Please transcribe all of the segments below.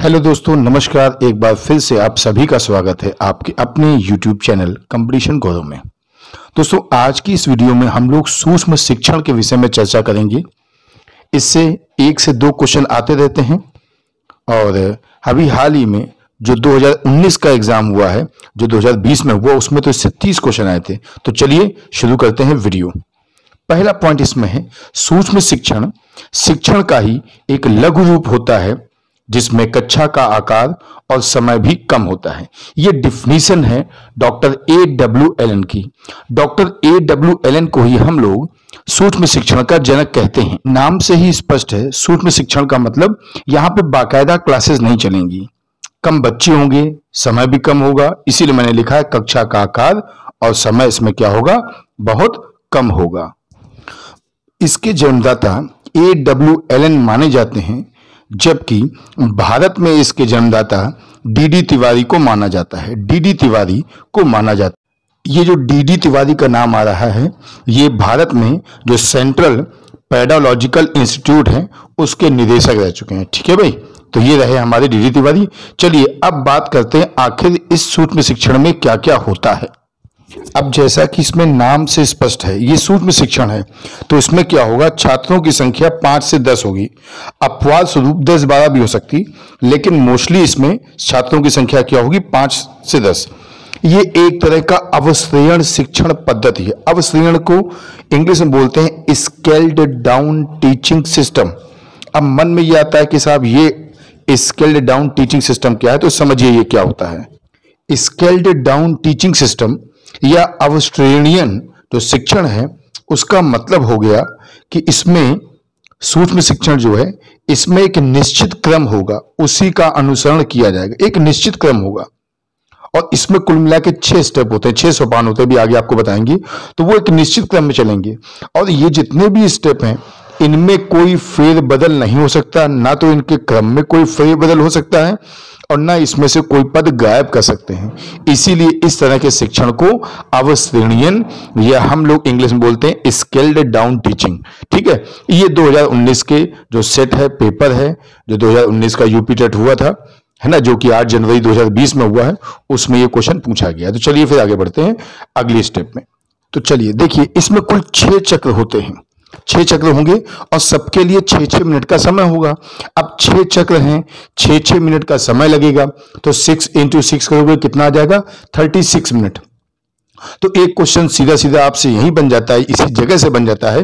Hello दोस्तों, नमस्कार। एक बार फिर से आप सभी का स्वागत है आपके अपने YouTube चैनल कंपटीशन गौरव में। दोस्तों, आज की इस वीडियो में हम लोग सूक्ष्म शिक्षण के विषय में चर्चा करेंगे। इससे 1 से 2 क्वेश्चन आते रहते हैं और अभी हाल ही में जो 2019 का एग्जाम हुआ है, जो 2020 में हुआ, उसमें तो इससे 30 क्वेश्चन आए थे। तो चलिए शुरू करते हैं वीडियो। पहला पॉइंट इसमें है, सूक्ष्म शिक्षण शिक्षण का ही एक लघु रूप होता है जिसमें कक्षा का आकार और समय भी कम होता है। यह डिफिनीशन है डॉक्टर A.W. एलन की। Doctor A.W. एलन को ही हम लोग सूक्ष्म शिक्षण का जनक कहते हैं। नाम से ही स्पष्ट है, सूक्ष्म शिक्षण का मतलब यहाँ पे बाकायदा क्लासेस नहीं चलेंगी, कम बच्चे होंगे, समय भी कम होगा। इसीलिए मैंने लिखा है कक्षा का आकार और समय इसमें क्या होगा, बहुत कम होगा। इसके जन्मदाता A.W. एलन माने जाते हैं, जबकि भारत में इसके जन्मदाता D.D. तिवारी को माना जाता है। D.D. तिवारी को माना जाता है। ये जो D.D. तिवारी का नाम आ रहा है, ये भारत में जो सेंट्रल पेडालॉजिकल इंस्टीट्यूट है उसके निदेशक रह चुके हैं। ठीक है भाई, तो ये रहे हमारे D.D. तिवारी। चलिए अब बात करते हैं आखिर इस सूक्ष्म शिक्षण में क्या क्या होता है। अब जैसा कि इसमें नाम से स्पष्ट है, ये सूक्ष्म शिक्षण है, तो इसमें क्या होगा, छात्रों की संख्या 5 से 10 होगी। अपवाद स्वरूप 10-12 भी हो सकती, लेकिन मोस्टली इसमें छात्रों की संख्या क्या होगी, 5 से 10। ये एक तरह का अवश्रेण शिक्षण पद्धति है। अवश्रेण को इंग्लिश में बोलते हैं स्केल्ड डाउन टीचिंग सिस्टम। अब मन में ये आता है कि साहब ये स्केल्ड डाउन टीचिंग सिस्टम क्या है, तो समझिए ये क्या होता है। स्केल्ड डाउन टीचिंग सिस्टम या अवश्रेणीयन जो शिक्षण है, उसका मतलब हो गया कि इसमें सूक्ष्म शिक्षण जो है, इसमें एक निश्चित क्रम होगा, उसी का अनुसरण किया जाएगा। एक निश्चित क्रम होगा और इसमें कुल मिला के 6 स्टेप होते हैं, 6 सोपान होते हैं, भी आगे आपको बताएंगे। तो वो एक निश्चित क्रम में चलेंगे और ये जितने भी स्टेप हैं, इनमें कोई फेरबदल नहीं हो सकता। ना तो इनके क्रम में कोई फेरबदल हो सकता है और ना इसमें से कोई पद गायब कर सकते हैं। इसीलिए इस तरह के शिक्षण को अवश्रेणीयन या हम लोग इंग्लिश में बोलते हैं स्केल्ड डाउन टीचिंग। ठीक है, ये 2019 के जो सेट है, पेपर है, जो 2019 का यूपी टेट हुआ था, है ना, जो कि 8 जनवरी 2020 में हुआ है, उसमें ये क्वेश्चन पूछा गया। तो चलिए फिर आगे बढ़ते हैं अगले स्टेप में। तो चलिए देखिए, इसमें कुल 6 चक्र होते हैं, 6 चक्र होंगे और सबके लिए 6-6 मिनट का समय होगा। अब 6 चक्र हैं, 6-6 मिनट का समय लगेगा, तो 6 × 6 करोगे कितना आ जाएगा, 36 मिनट। तो एक क्वेश्चन सीधा सीधा आपसे यही बन जाता है, इसी जगह से बन जाता है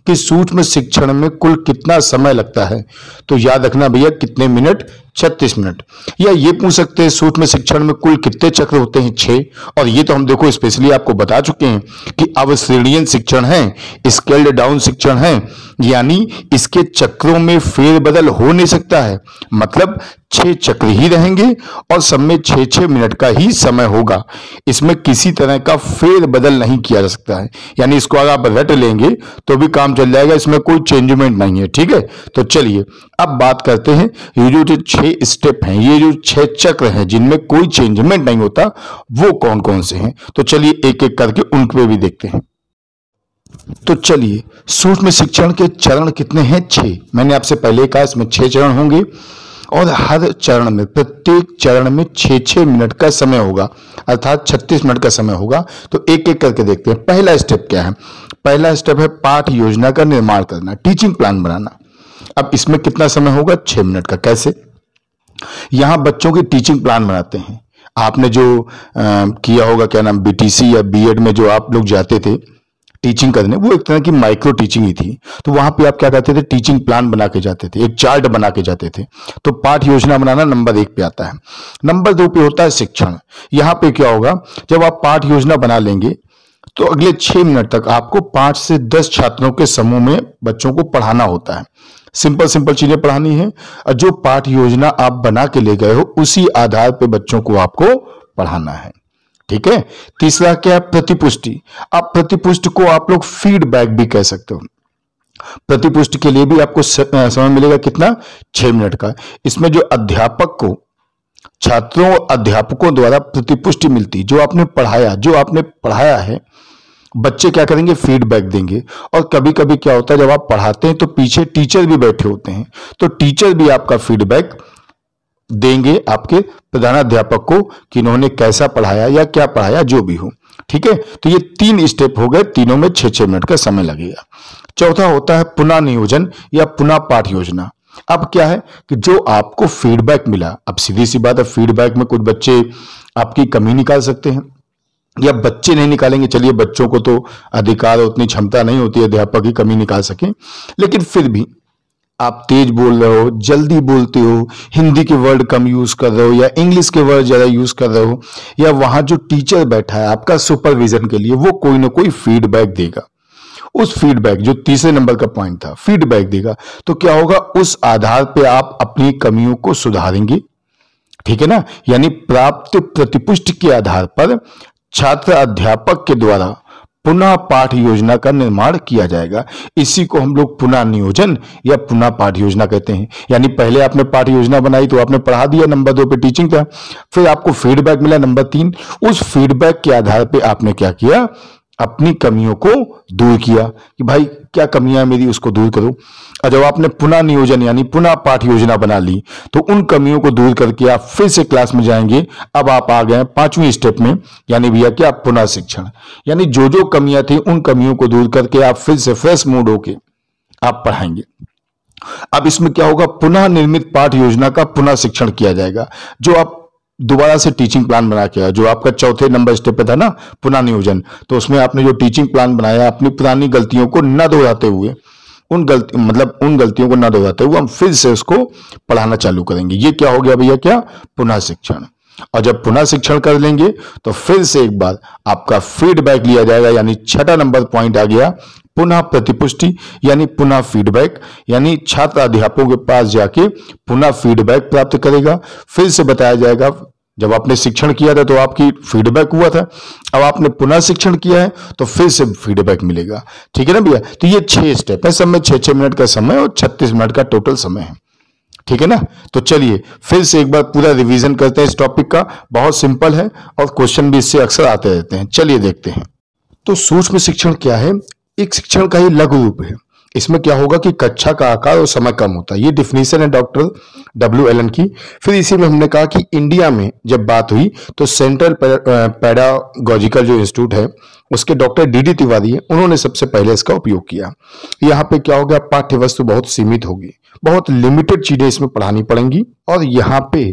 कि सूक्ष्म शिक्षण में कुल कितना समय लगता है। तो याद रखना भैया, कितने मिनट, 36 मिनट। या ये पूछ सकते हैं सूक्ष्म शिक्षण में कुल कितने चक्र होते हैं, 6। और ये तो हम देखो स्पेशली आपको बता चुके हैं कि अवश्रेणीयन शिक्षण है, स्केल्ड डाउन शिक्षण है, यानी इसके चक्रों में फेरबदल हो नहीं सकता है। मतलब 6 चक्र ही रहेंगे और सब में 6-6 मिनट का ही समय होगा। इसमें किसी तरह का फेरबदल नहीं किया जा सकता है, यानी इसको अगर आप रट लेंगे तो भी काम चल जाएगा, इसमें कोई चेंजमेंट नहीं है। ठीक है, तो चलिए अब बात करते हैं, ये जो 6 स्टेप हैं, ये जो 6 चक्र हैं जिनमें कोई चेंजमेंट नहीं होता, वो कौन कौन से हैं। तो चलिए एक एक करके उन पे भी देखते हैं। तो चलिए, सूक्ष्म शिक्षण के चरण कितने हैं, 6। मैंने आपसे पहले कहा इसमें 6 चरण होंगे और हर चरण में, प्रत्येक चरण में 6-6 मिनट का समय होगा, अर्थात 36 मिनट का समय होगा। तो एक एक करके देखते हैं। पहला स्टेप क्या है, पहला स्टेप है पाठ योजना का निर्माण करना, टीचिंग प्लान बनाना। अब इसमें कितना समय होगा, 6 मिनट का। कैसे, यहां बच्चों की टीचिंग प्लान बनाते हैं। आपने जो किया होगा, क्या नाम, BTC या B.Ed में जो आप लोग जाते थे टीचिंग करने, वो एक तरह की माइक्रो टीचिंग ही थी। तो वहां पे आप क्या करते थे, टीचिंग प्लान बना के जाते थे, एक चार्ट बना के जाते थे। तो पाठ योजना बनाना नंबर 1 पे आता है। नंबर 2 पे होता है शिक्षण। यहाँ पे क्या होगा, जब आप पाठ योजना बना लेंगे तो अगले 6 मिनट तक आपको 5 से 10 छात्रों के समूह में बच्चों को पढ़ाना होता है। सिंपल सिंपल चीजें पढ़ानी है और जो पाठ योजना आप बना के ले गए हो, उसी आधार पे बच्चों को आपको पढ़ाना है। ठीक है, तीसरा क्या है, प्रतिपुष्टि। अब प्रतिपुष्टि को आप लोग फीडबैक भी कह सकते हो। प्रतिपुष्टि के लिए भी आपको समय मिलेगा कितना, 6 मिनट का। इसमें जो अध्यापक को छात्रों और अध्यापकों द्वारा प्रतिपुष्टि मिलती, जो आपने पढ़ाया है, बच्चे क्या करेंगे, फीडबैक देंगे। और कभी कभी क्या होता है, जब आप पढ़ाते हैं तो पीछे टीचर भी बैठे होते हैं, तो टीचर भी आपका फीडबैक देंगे आपके प्रधानाध्यापक को कि इन्होंने कैसा पढ़ाया या क्या पढ़ाया, जो भी हो। ठीक है, तो ये 3 स्टेप हो गए, तीनों में 6-6 मिनट का समय लगेगा। चौथा होता है पुनः नियोजन या पुनः पाठ योजना। अब क्या है कि जो आपको फीडबैक मिला, अब सीधी सी बात है, फीडबैक में कुछ बच्चे आपकी कमी निकाल सकते हैं या बच्चे नहीं निकालेंगे। चलिए, बच्चों को तो अधिकार और उतनी क्षमता नहीं होती है अध्यापक की कमी निकाल सके, लेकिन फिर भी आप तेज बोल रहे हो, जल्दी बोलते हो, हिंदी के वर्ड कम यूज कर रहे हो या इंग्लिश के वर्ड ज्यादा यूज कर रहे हो, या वहां जो टीचर बैठा है आपका सुपरविजन के लिए, वो कोई ना कोई फीडबैक देगा। उस फीडबैक, जो तीसरे नंबर का पॉइंट था, फीडबैक देगा, तो क्या होगा, उस आधार पे आप अपनी कमियों को सुधारेंगे। ठीक है ना, यानी प्राप्त प्रतिपुष्टि के आधार पर छात्र अध्यापक के द्वारा पुनः पाठ योजना का निर्माण किया जाएगा। इसी को हम लोग पुनः नियोजन या पुनः पाठ योजना कहते हैं। यानी पहले आपने पाठ योजना बनाई तो आपने पढ़ा दिया, नंबर 2 पे टीचिंग था, फिर आपको फीडबैक मिला नंबर 3, उस फीडबैक के आधार पे आपने क्या किया, अपनी कमियों को दूर किया कि भाई क्या कमियां मेरी, उसको दूर करो। और जब आपने पुनः नियोजन यानी पुनः पाठ योजना बना ली तो उन कमियों को दूर करके आप फिर से क्लास में जाएंगे। अब आप आ गए 5वीं स्टेप में, यानी भैया क्या, पुनः शिक्षण। यानी जो जो कमियां थी उन कमियों को दूर करके आप फिर से फ्रेश मूड होके आप पढ़ाएंगे। अब इसमें क्या होगा, पुनः निर्मित पाठ योजना का पुनः शिक्षण किया जाएगा। जो आप दोबारा से टीचिंग प्लान बना के, जो आपका चौथे नंबर स्टेप पे था ना पुनः नियोजन, तो उसमें आपने जो टीचिंग प्लान बनाया, अपनी पुरानी गलतियों को न दोहराते हुए, उन गलतियों को न दोहराते हुए हम फिर से उसको पढ़ाना चालू करेंगे। ये क्या हो गया भैया, क्या, पुनः शिक्षण। और जब पुनः शिक्षण कर लेंगे तो फिर से एक बार आपका फीडबैक लिया जाएगा, यानी 6ठा नंबर पॉइंट आ गया, पुनः प्रतिपुष्टि यानी पुनः फीडबैक, यानी छात्र अध्यापकों के पास जाके पुनः फीडबैक प्राप्त करेगा। फिर से बताया जाएगा, जब आपने शिक्षण किया था तो आपकी फीडबैक हुआ था, अब आपने पुनः शिक्षण किया है तो फिर से फीडबैक मिलेगा। ठीक है ना भैया, तो ये 6 स्टेप है, सब में 6-6 मिनट का समय और 36 मिनट का टोटल समय है। ठीक है ना, तो चलिए फिर से एक बार पूरा रिवीजन करते हैं इस टॉपिक का। बहुत सिंपल है और क्वेश्चन भी इससे अक्सर आते रहते हैं। चलिए देखते हैं। तो सूक्ष्म शिक्षण क्या है, एक शिक्षण का ही लघु रूप है। इसमें क्या होगा कि कक्षा का आकार और समय कम होता है। ये डिफिनीशन है डॉक्टर डब्ल्यू एलन की। फिर इसी में हमने कहा कि इंडिया में जब बात हुई तो सेंट्रल पेडागोजिकल जो इंस्टीट्यूट है उसके डॉक्टर डी तिवारी है, उन्होंने सबसे पहले इसका उपयोग किया। यहाँ पे क्या होगा, पाठ्य वस्तु बहुत सीमित होगी, बहुत लिमिटेड चीजें इसमें पढ़ानी पड़ेंगी, और यहाँ पे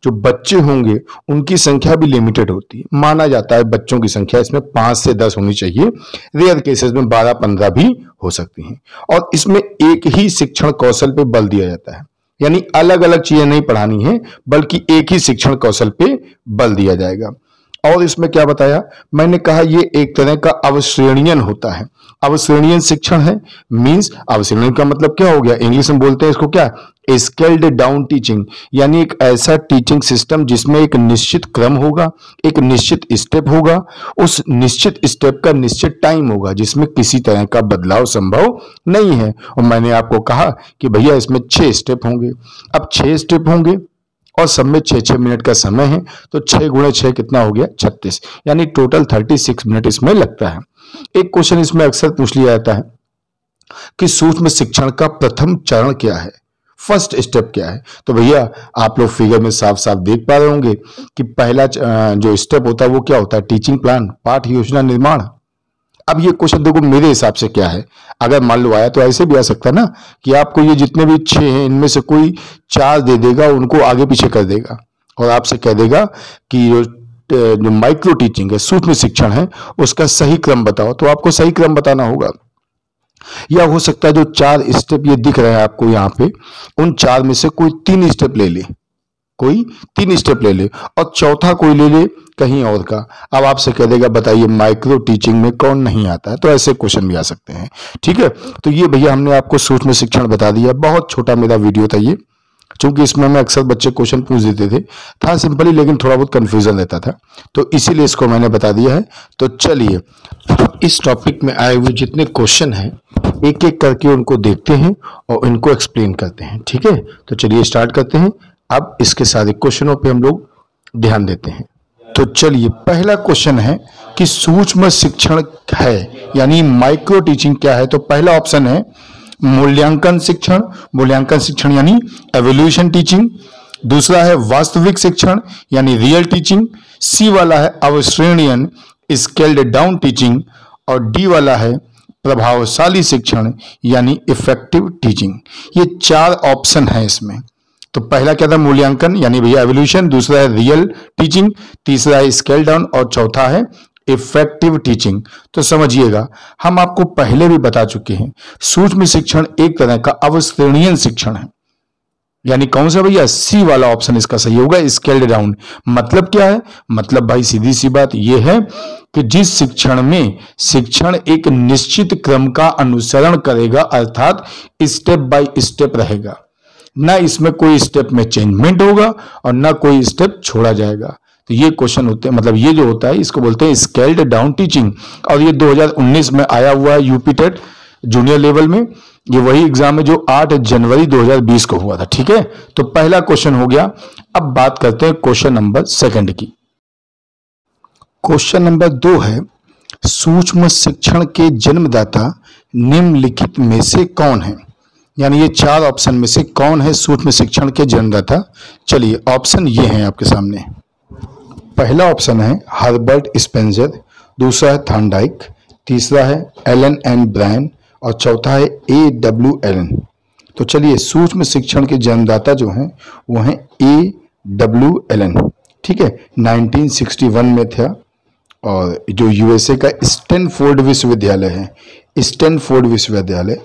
जो बच्चे होंगे उनकी संख्या भी लिमिटेड होती है। माना जाता है बच्चों की संख्या इसमें 5 से 10 होनी चाहिए, रेयर केसेस में 12-15 भी हो सकती हैं। और इसमें एक ही शिक्षण कौशल पे बल दिया जाता है, यानी अलग अलग चीजें नहीं पढ़ानी है बल्कि एक ही शिक्षण कौशल पे बल दिया जाएगा। और इसमें क्या बताया, मैंने कहा ये एक तरह का अवश्रेणीयन होता है। अवश्रेणीयन शिक्षण है, मींस अवश्रेणीयन का मतलब क्या हो गया, इंग्लिश में बोलते हैं इसको क्या, स्केल्ड डाउन टीचिंग, यानी एक ऐसा टीचिंग सिस्टम जिसमें एक निश्चित क्रम होगा, एक निश्चित स्टेप होगा, उस निश्चित स्टेप का निश्चित टाइम होगा जिसमें किसी तरह का बदलाव संभव नहीं है। और मैंने आपको कहा कि भैया इसमें 6 स्टेप होंगे। अब 6 स्टेप होंगे और सब में 6-6 मिनट का समय है, तो 6 गुणे 6 कितना हो गया, 36, यानी टोटल 36 मिनट इसमें लगता है। एक क्वेश्चन इसमें अक्सर पूछ लिया जाता है कि सूक्ष्म शिक्षण का प्रथम चरण क्या है, फर्स्ट स्टेप क्या है। तो भैया आप लोग फिगर में साफ साफ देख पा रहे होंगे कि पहला जो स्टेप होता है वो क्या होता है, टीचिंग प्लान, पाठ योजना निर्माण। अब ये क्वेश्चन देखो मेरे हिसाब से क्या है, अगर मान लो आया तो ऐसे भी आ सकता है ना कि आपको ये जितने भी 6 हैं इनमें से कोई 4 दे देगा, उनको आगे पीछे कर देगा और आपसे कह देगा कि जो माइक्रो टीचिंग है, सूक्ष्म शिक्षण है, उसका सही क्रम बताओ। तो आपको सही क्रम बताना होगा। या हो सकता है जो 4 स्टेप ये दिख रहे हैं आपको यहाँ पे, उन 4 में से कोई 3 स्टेप ले ले, कोई 3 स्टेप ले ले और चौथा कोई ले ले कहीं और का। अब आपसे कह देगा बताइए माइक्रो टीचिंग में कौन नहीं आता है। तो ऐसे क्वेश्चन भी आ सकते हैं। ठीक है, तो ये भैया हमने आपको सूक्ष्म शिक्षण बता दिया। बहुत छोटा मेरा वीडियो था ये, क्योंकि इसमें मैं अक्सर बच्चे क्वेश्चन पूछ देते थे, था सिंपली लेकिन थोड़ा बहुत कंफ्यूजन रहता था, तो इसीलिए इसको मैंने बता दिया है। तो चलिए इस टॉपिक में आए हुए जितने क्वेश्चन हैं एक एक करके उनको देखते हैं और इनको एक्सप्लेन करते हैं। ठीक है, तो चलिए स्टार्ट करते हैं। अब इसके सारे क्वेश्चनों पे हम लोग ध्यान देते हैं। तो चलिए पहला क्वेश्चन है कि सूक्ष्म शिक्षण है यानी माइक्रो टीचिंग क्या है। तो पहला ऑप्शन है मूल्यांकन शिक्षण। मूल्यांकन शिक्षण यानी एवोल्यूशन टीचिंग, दूसरा है वास्तविक शिक्षण यानी रियल टीचिंग, सी वाला है अवश्रेणीयन स्केल्ड डाउन टीचिंग, और डी वाला है प्रभावशाली शिक्षण यानी इफेक्टिव टीचिंग। ये 4 ऑप्शन है इसमें। तो पहला क्या था, मूल्यांकन यानी भैया एवोल्यूशन, दूसरा है रियल टीचिंग, तीसरा है स्केल डाउन और चौथा है इफेक्टिव टीचिंग। तो समझिएगा, हम आपको पहले भी बता चुके हैं, सूक्ष्म शिक्षण एक तरह का अवश्रेणीयन शिक्षण है। यानी कौन सा भैया, सी वाला ऑप्शन इसका सही होगा, स्केल्ड डाउन। मतलब क्या है, मतलब भाई सीधी सी बात यह है कि जिस शिक्षण में शिक्षण एक निश्चित क्रम का अनुसरण करेगा, अर्थात स्टेप बाय स्टेप रहेगा, ना इसमें कोई स्टेप में चेंजमेंट होगा और ना कोई स्टेप छोड़ा जाएगा। तो ये क्वेश्चन होते हैं, मतलब ये जो होता है इसको बोलते हैं स्केल्ड डाउन टीचिंग। और ये 2019 में आया हुआ है यूपी टेट जूनियर लेवल में। ये वही एग्जाम है जो 8 जनवरी 2020 को हुआ था। ठीक है, तो पहला क्वेश्चन हो गया। अब बात करते हैं क्वेश्चन नंबर 2 की। क्वेश्चन नंबर 2 है, सूक्ष्म शिक्षण के जन्मदाता निम्नलिखित में से कौन है? यानी ये 4 ऑप्शन में से कौन है सूक्ष्म शिक्षण के जन्मदाता? चलिए ऑप्शन ये हैं आपके सामने। पहला ऑप्शन है हर्बर्ट स्पेंसर, दूसरा है थॉर्नडाइक, तीसरा है एलन एंड ब्रायन और चौथा है A.W. एलन। तो चलिए सूक्ष्म शिक्षण के जन्मदाता जो हैं वो हैं A.W. एलन। ठीक है, 1961 में था और जो यूएसए का स्टैनफोर्ड विश्वविद्यालय है, स्टैनफोर्ड विश्वविद्यालय,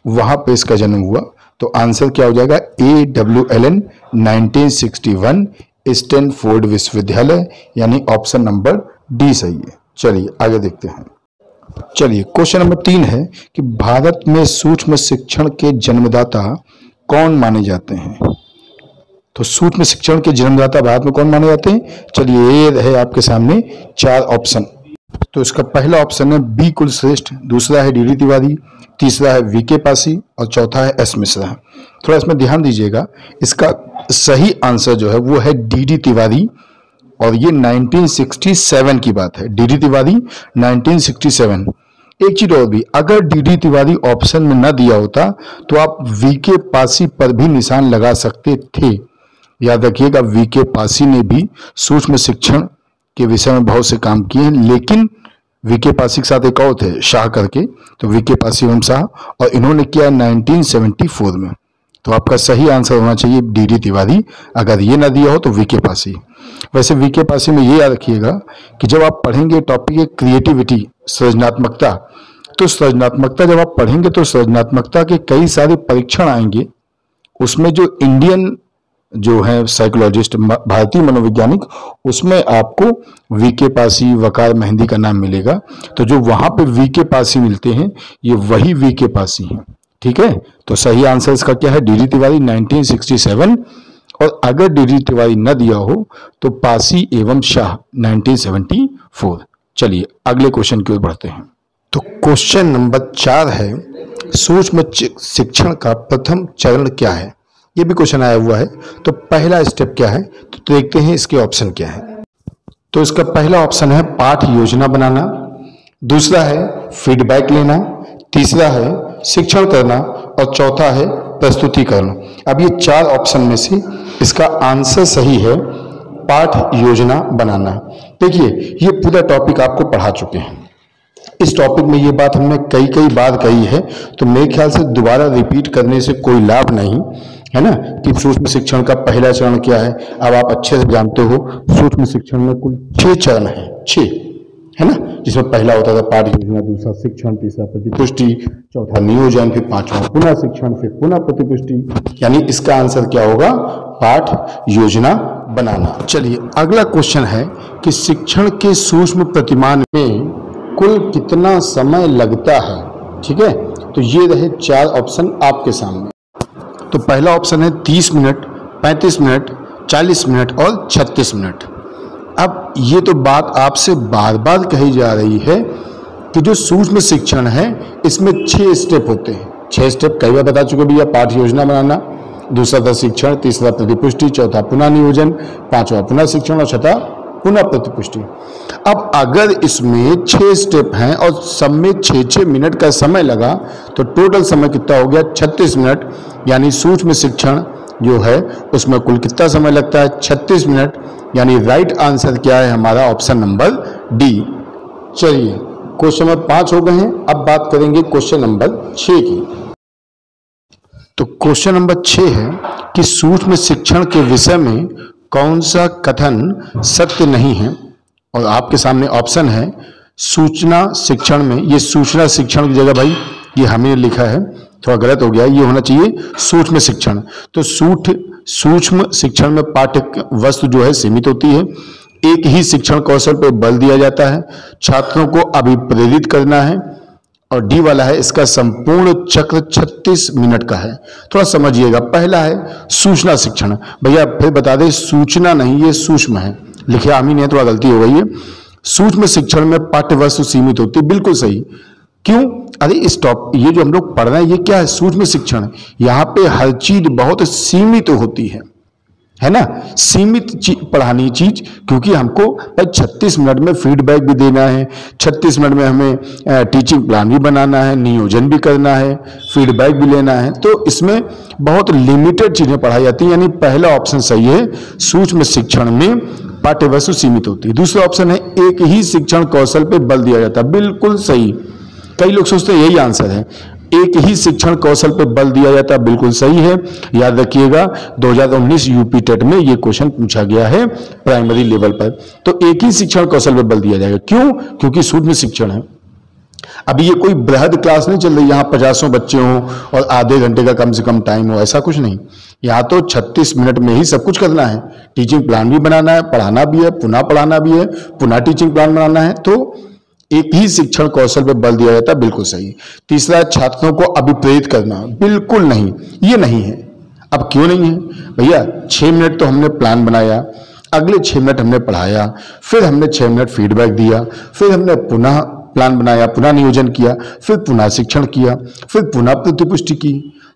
वहां पे इसका जन्म हुआ। तो आंसर क्या हो जाएगा, A.W. एलन 1961 स्टैनफोर्ड विश्वविद्यालय, यानी ऑप्शन नंबर डी सही है। चलिए आगे देखते हैं। चलिए क्वेश्चन नंबर 3 है कि भारत में सूक्ष्म शिक्षण के जन्मदाता कौन माने जाते हैं? तो सूक्ष्म शिक्षण के जन्मदाता भारत में कौन माने जाते हैं? चलिए ये रहे आपके सामने 4 ऑप्शन। तो इसका पहला ऑप्शन है बी कुलश्रेष्ठ, दूसरा है डी तिवारी, तीसरा है वीके पासी और चौथा है एस मिश्रा। थोड़ा इसमें ध्यान दीजिएगा, इसका सही आंसर जो है वो है डी तिवारी और ये 1967 की बात है। डी तिवारी 1967। एक चीज और भी, अगर डी तिवारी ऑप्शन में न दिया होता तो आप वीके पासी पर भी निशान लगा सकते थे। याद रखिएगा, वीके पासी ने भी सूक्ष्म शिक्षण के विषय में बहुत से काम किए हैं, लेकिन वीके पासी के साथ एक और थे शाह करके, तो वीके पासी एवं शाह, और इन्होंने किया 1974 में। तो आपका सही आंसर होना चाहिए डी तिवारी। अगर ये ना दिया हो तो वीके पासी। वैसे वीके पासी में ये याद रखिएगा कि जब आप पढ़ेंगे टॉपिक है क्रिएटिविटी, सृजनात्मकता, तो सृजनात्मकता जब आप पढ़ेंगे तो सृजनात्मकता के कई सारे परीक्षण आएंगे। उसमें जो इंडियन जो है साइकोलॉजिस्ट, भारतीय मनोवैज्ञानिक, उसमें आपको वीके पासी, वकार मेहंदी का नाम मिलेगा। तो जो वहां पे वीके पासी मिलते हैं ये वही वीके पासी हैं। ठीक है, तो सही आंसर इसका क्या है, डी तिवारी 1967। और अगर डी तिवारी न दिया हो तो पासी एवं शाह 1974। चलिए अगले क्वेश्चन की ओर बढ़ते हैं। तो क्वेश्चन नंबर 4 है, सूक्ष्म शिक्षण का प्रथम चरण क्या है? ये भी क्वेश्चन आया हुआ है। तो पहला स्टेप क्या है, तो देखते हैं इसके ऑप्शन क्या है। तो इसका पहला ऑप्शन है पाठ योजना बनाना, दूसरा है फीडबैक लेना, तीसरा है शिक्षण करना और चौथा है प्रस्तुतिकरण। अब ये 4 ऑप्शन में से इसका आंसर सही है पाठ योजना बनाना। देखिए ये पूरा टॉपिक आपको पढ़ा चुके हैं। इस टॉपिक में ये बात हमने कई बार कही है, तो मेरे ख्याल से दोबारा रिपीट करने से कोई लाभ नहीं है ना, कि सूक्ष्म शिक्षण का पहला चरण क्या है। अब आप अच्छे से जानते हो सूक्ष्म शिक्षण में कुल 6 चरण है, 6 है ना, जिसमें पहला होता था पाठ योजना, दूसरा शिक्षण, तीसरा प्रतिपुष्टि, चौथा नियोजन, फिर 5वां पुनः शिक्षण, फिर पुनः प्रतिपुष्टि। यानी इसका आंसर क्या होगा, पाठ योजना बनाना। चलिए अगला क्वेश्चन है कि शिक्षण के सूक्ष्म प्रतिमान में कुल कितना समय लगता है? ठीक है, तो ये रहे 4 ऑप्शन आपके सामने। तो पहला ऑप्शन है 30 मिनट, 35 मिनट, 40 मिनट और 36 मिनट। अब ये तो बात आपसे बार बार कही जा रही है कि जो सूक्ष्म शिक्षण है इसमें 6 स्टेप होते हैं। 6 स्टेप कई बार बता चुके भैया, पाठ योजना बनाना, दूसरा था शिक्षण, तीसरा प्रतिपुष्टि, चौथा पुनः नियोजन, 5वां पुनः शिक्षण और 6वां पुनः प्रतिपुष्टि। अब अगर इसमें 6 स्टेप हैं और सब में 6-6 मिनट का समय लगा तो टोटल समय कितना हो गया, 36 मिनट। यानी सूक्ष्म शिक्षण जो है उसमें कुल कितना समय लगता है? 36 मिनट। यानी राइट आंसर क्या है हमारा? Option number D. चलिए क्वेश्चन नंबर 5 हो गए हैं। अब बात करेंगे क्वेश्चन नंबर 6 की। तो क्वेश्चन नंबर 6 है कि सूक्ष्म शिक्षण के विषय में कौन सा कथन सत्य नहीं है? और आपके सामने ऑप्शन है सूचना शिक्षण में। ये सूचना शिक्षण की जगह भाई ये हमने लिखा है, थोड़ा गलत हो गया, ये होना चाहिए सूक्ष्म शिक्षण। तो सूक्ष्म शिक्षण में पाठ्य वस्तु जो है सीमित होती है, एक ही शिक्षण कौशल पर बल दिया जाता है, छात्रों को अभिप्रेरित करना है, और डी वाला है इसका संपूर्ण चक्र 36 मिनट का है। थोड़ा समझिएगा, पहला है सूचना शिक्षण। भैया फिर बता दें, सूचना नहीं ये सूक्ष्म है, लिखे आमीन है, थोड़ा गलती हो गई है। सूक्ष्म शिक्षण में पाठ्य वस्तु सीमित होती है, बिल्कुल सही। क्यों? अरे स्टॉप, ये जो हम लोग पढ़ रहे हैं ये क्या है? सूक्ष्म शिक्षण। यहाँ पे हर चीज बहुत सीमित होती है ना, सीमित पढ़ानी चीज, क्योंकि हमको 36 मिनट में फीडबैक भी देना है, 36 मिनट में हमें टीचिंग प्लान भी बनाना है, नियोजन भी करना है, फीडबैक भी लेना है। तो इसमें बहुत लिमिटेड चीजें पढ़ाई जाती हैं। यानी पहला ऑप्शन सही है, सूक्ष्म शिक्षण में पाठ्य वस्तु सीमित होती है। दूसरा ऑप्शन है एक ही शिक्षण कौशल पे बल दिया जाता है, बिल्कुल सही। कई लोग सोचते हैं यही आंसर है, एक ही शिक्षण कौशल पर बल दिया जाता है, बिल्कुल सही है। याद रखिएगा 2019 यूपी टेट में ये क्वेश्चन पूछा गया है प्राइमरी लेवल पर। तो एक ही शिक्षण कौशल पर बल दिया जाएगा। क्यों? क्योंकि सूक्ष्म शिक्षण है। अभी ये कोई बृहद क्लास नहीं चल रही यहाँ 50 बच्चे हों और आधे घंटे का कम से कम टाइम हो, ऐसा कुछ नहीं। यहाँ तो 36 मिनट में ही सब कुछ करना है, टीचिंग प्लान भी बनाना है, पढ़ाना भी है, पुनः पढ़ाना भी है, पुनः टीचिंग प्लान बनाना है। तो एक ही शिक्षण कौशल पर बल दिया जाता है, बिल्कुल सही। तीसरा, छात्रों को अभिप्रेरित करना, बिल्कुल नहीं, ये नहीं है। अब क्यों नहीं है? भैया 6 मिनट तो हमने प्लान बनाया, अगले 6 मिनट हमने पढ़ाया, फिर हमने 6 मिनट फीडबैक दिया, फिर हमने पुनः प्लान बनाया, पुनः नियोजन किया, फिर पुनः शिक्षण किया, फिर पुनः प्रतिपुष्टि की।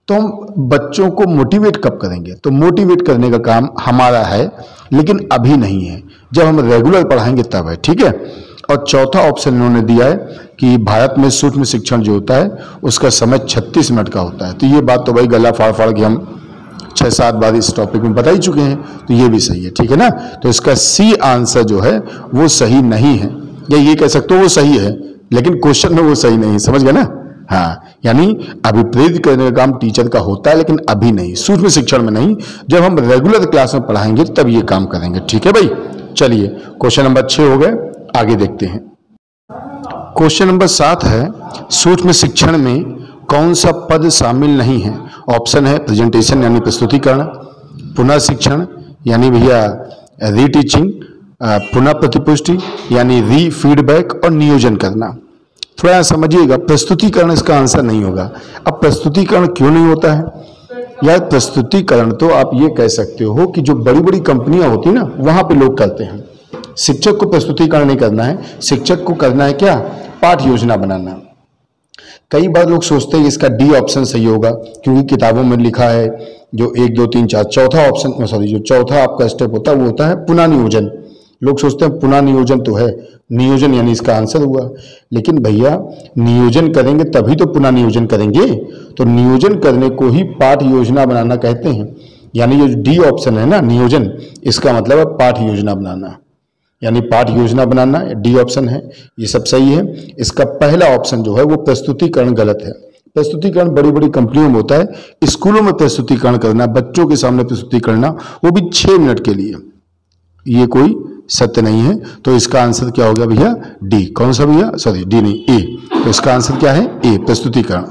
तो हम बच्चों को मोटिवेट कब करेंगे? तो मोटिवेट करने का काम हमारा है, लेकिन अभी नहीं है, जब हम रेगुलर पढ़ाएंगे तब है, ठीक है। और चौथा ऑप्शन इन्होंने दिया है कि भारत में सूक्ष्म शिक्षण जो होता है उसका समय 36 मिनट का होता है। तो ये बात तो भाई गला फाड़ फाड़ के हम 6-7 बार इस टॉपिक में बता ही चुके हैं, तो ये भी सही है, ठीक है ना। तो इसका सी आंसर जो है वो सही नहीं है, या ये कह सकते हो वो सही है लेकिन क्वेश्चन में वो सही नहीं, समझ गए ना। हाँ, यानी अभिप्रेरित करने का काम टीचर का होता है, लेकिन अभी नहीं, सूक्ष्म शिक्षण में नहीं। जब हम रेगुलर क्लास में पढ़ाएंगे तब ये काम करेंगे, ठीक है भाई। चलिए क्वेश्चन नंबर 6 हो गए, आगे देखते हैं। क्वेश्चन नंबर 7 है सूक्ष्म शिक्षण में कौन सा पद शामिल नहीं है? ऑप्शन है प्रेजेंटेशन यानी प्रस्तुतिकरण, पुनः शिक्षण यानी भैया रीटीचिंग, पुनः प्रतिपुष्टि यानी री फीडबैक, और नियोजन करना। थोड़ा समझिएगा, प्रस्तुतिकरण इसका आंसर नहीं होगा। अब प्रस्तुतिकरण क्यों नहीं होता है? यार प्रस्तुतिकरण तो आप ये कह सकते हो कि जो बड़ी बड़ी कंपनियां होती है ना वहां पे लोग करते हैं। शिक्षक को प्रस्तुतिकरण नहीं करना है, शिक्षक को करना है क्या? पाठ योजना बनाना। कई बार लोग सोचते हैं इसका डी ऑप्शन सही होगा, क्योंकि किताबों में लिखा है जो 1 2 3 4, चौथा ऑप्शन, सॉरी, जो चौथा आपका स्टेप होता है वो होता है पुनः नियोजन। लोग सोचते हैं पुनः नियोजन तो है, नियोजन यानी इसका आंसर हुआ। लेकिन भैया नियोजन करेंगे तभी तो पुनः नियोजन करेंगे, तो नियोजन करने को ही पाठ योजना बनाना कहते हैं। यानी जो डी ऑप्शन है ना नियोजन, इसका मतलब है पाठ योजना बनाना, यानी पाठ योजना बनाना डी ऑप्शन है, ये सब सही है। इसका पहला ऑप्शन जो है वो प्रस्तुतिकरण गलत है। प्रस्तुतिकरण बड़ी बड़ी कंपनियों में होता है, स्कूलों में प्रस्तुतिकरण करना, बच्चों के सामने प्रस्तुति करना, वो भी 6 मिनट के लिए, ये कोई सत्य नहीं है। तो इसका आंसर क्या हो गया भैया? डी। कौन सा भैया? सॉरी डी नहीं, ए। तो इसका आंसर क्या है? ए, प्रस्तुतिकरण।